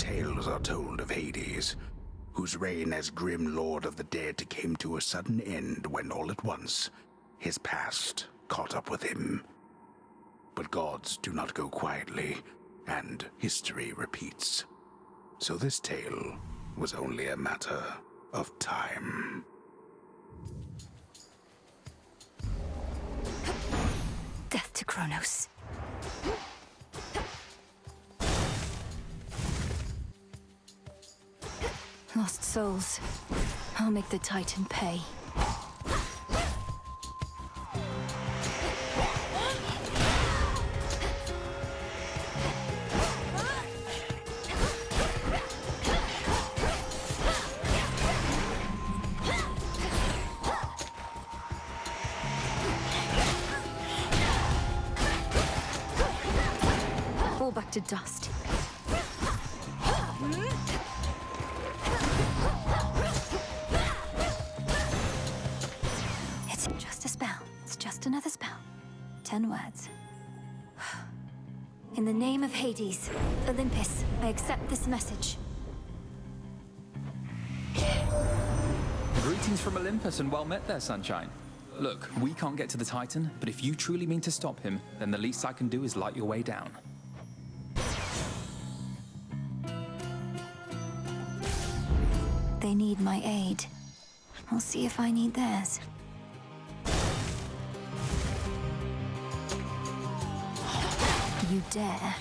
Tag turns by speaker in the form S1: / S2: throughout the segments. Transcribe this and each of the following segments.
S1: tales are told of Hades, whose reign as grim lord of the dead came to a sudden end when all at once his past caught up with him. But gods do not go quietly, and history repeats. So this tale was only a matter of time.
S2: Death to Kronos. Lost souls. I'll make the Titan pay. Fall back to dust. It's just a spell. It's just another spell. 10 words. In the name of Hades, Olympus, I accept this message.
S3: Greetings from Olympus and well met there, Sunshine. Look, we can't get to the Titan, but if you truly mean to stop him, then the least I can do is light your way down.
S2: They need my aid. I'll see if I need theirs. You dare.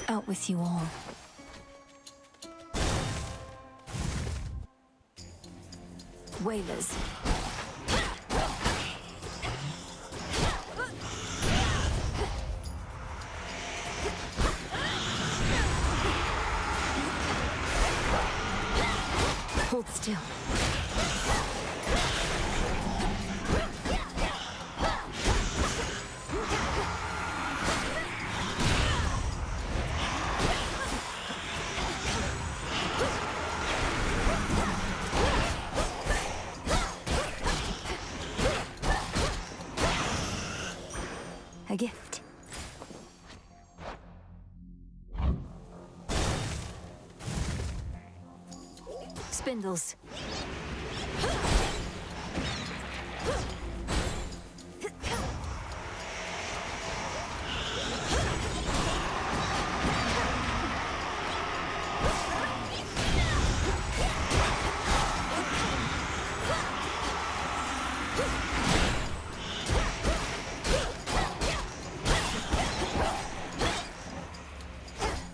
S2: Out with you all. Whalers. Hold still. A gift. Spindles.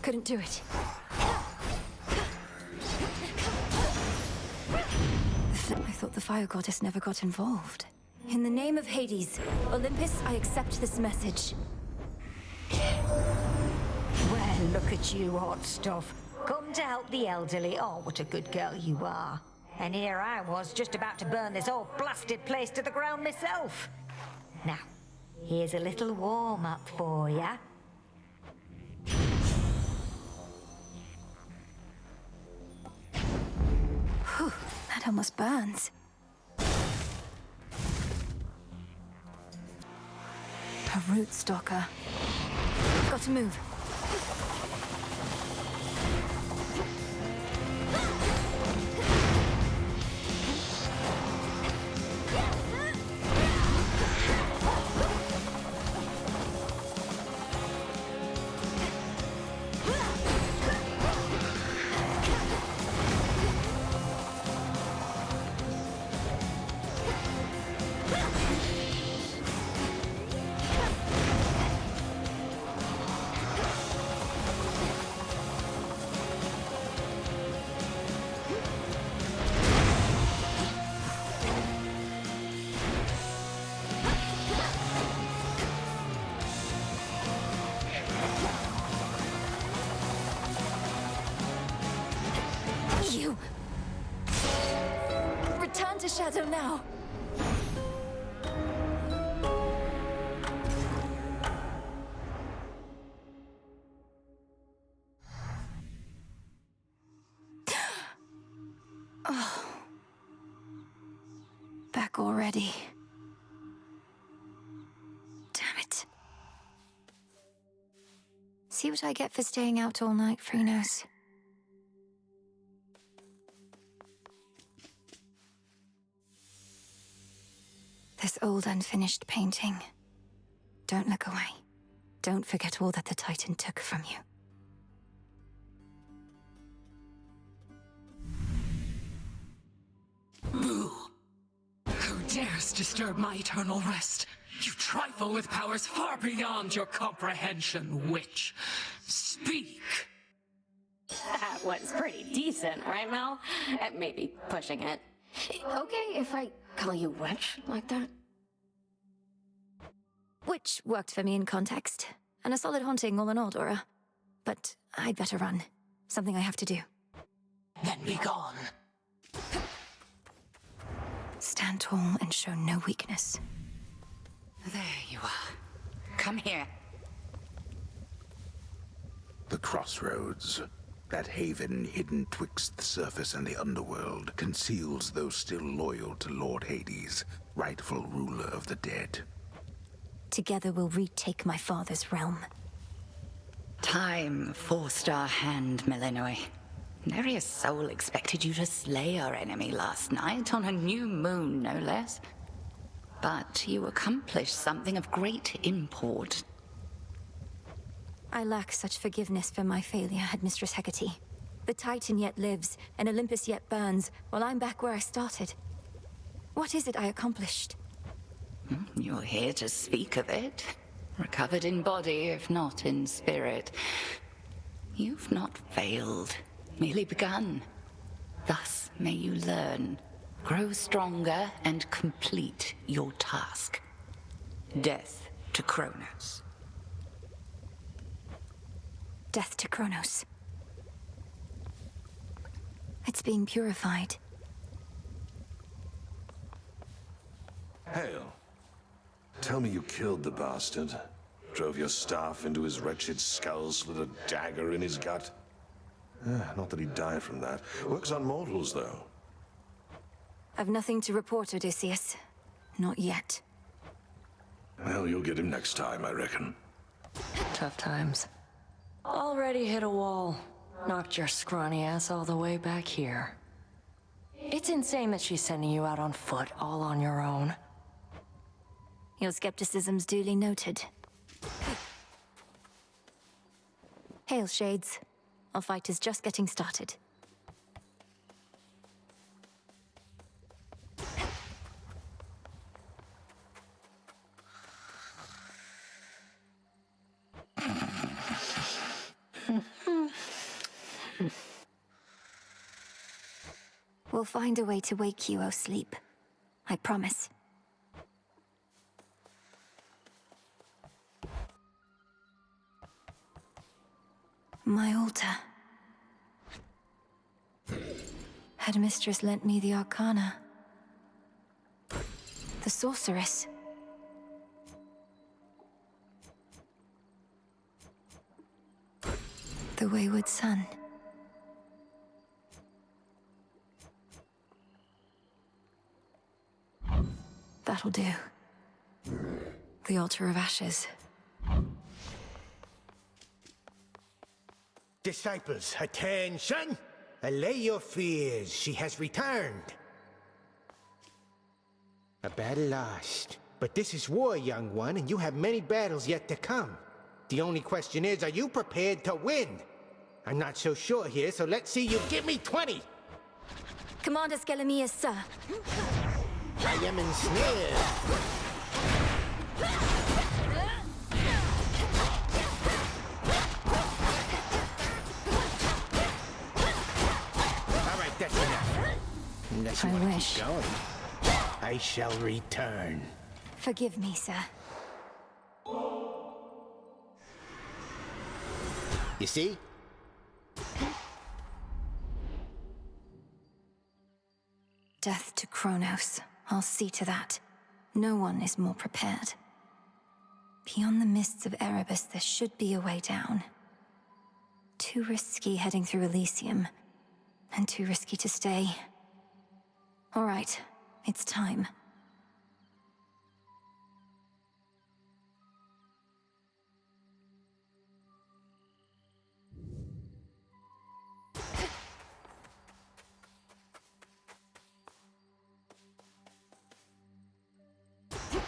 S2: Couldn't do it. I thought the fire goddess never got involved. In the name of Hades, Olympus, I accept this message.
S4: Well, look at you, hot stuff. Come to help the elderly. Oh, what a good girl you are. And here I was, just about to burn this whole blasted place to the ground myself. Now, here's a little warm-up for ya.
S2: Whew, that almost burns. A root stalker. Got to move. You! Return to Shadow now! Back already. Damn it. See what I get for staying out all night, Freenos. This old unfinished painting. Don't look away. Don't forget all that the Titan took from you.
S5: Boo! Who dares disturb my eternal rest? You trifle with powers far beyond your comprehension, witch. Speak!
S6: That was pretty decent, right, Mel? Maybe pushing it. Okay if I call you witch like that?
S2: Which worked for me in context, and a solid haunting all in all, Dora. But I'd better run. Something I have to do.
S5: Then be gone.
S2: Stand tall and show no weakness.
S5: There you are. Come here.
S1: The Crossroads, that haven hidden twixt the surface and the underworld, conceals those still loyal to Lord Hades, rightful ruler of the dead.
S2: Together we'll retake my father's realm.
S7: Time forced our hand, Melinoe. Nereus Soul expected you to slay our enemy last night on a new moon, no less. But you accomplished something of great import.
S2: I lack such forgiveness for my failure, Headmistress Hecate. The Titan yet lives, and Olympus yet burns, while I'm back where I started. What is it I accomplished?
S7: You're here to speak of it. Recovered in body, if not in spirit. You've not failed, merely begun. Thus may you learn, grow stronger, and complete your task. Death to Kronos.
S2: Death to Kronos. It's being purified.
S8: Hail. Tell me you killed the bastard. Drove your staff into his wretched skull, slid a dagger in his gut. Not that he'd die from that. Works on mortals, though.
S2: I've nothing to report, Odysseus. Not yet.
S8: Well, you'll get him next time, I reckon.
S9: Tough times. Already hit a wall. Knocked your scrawny ass all the way back here. It's insane that she's sending you out on foot, all on your own.
S2: Your skepticism's duly noted. Hail, Shades. Our fight is just getting started. We'll find a way to wake you, O sleep. I promise. My altar. Headmistress lent me the Arcana. The Sorceress. The Wayward Son. That'll do. The Altar of Ashes.
S10: Disciples, attention! Allay your fears, she has returned. A battle lost. But this is war, young one, and you have many battles yet to come. The only question is, are you prepared to win? I'm not so sure here, so let's see you give me 20!
S2: Commander Skelemius, sir.
S10: I am ensnared. All right, that's enough. Unless you
S2: I
S10: want to
S2: wish.
S10: keep going, I shall return.
S2: Forgive me, sir.
S10: You see?
S2: Death to Kronos. I'll see to that. No one is more prepared. Beyond the mists of Erebus, there should be a way down. Too risky heading through Elysium, and too risky to stay. All right, it's time.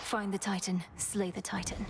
S2: Find the Titan, slay the Titan.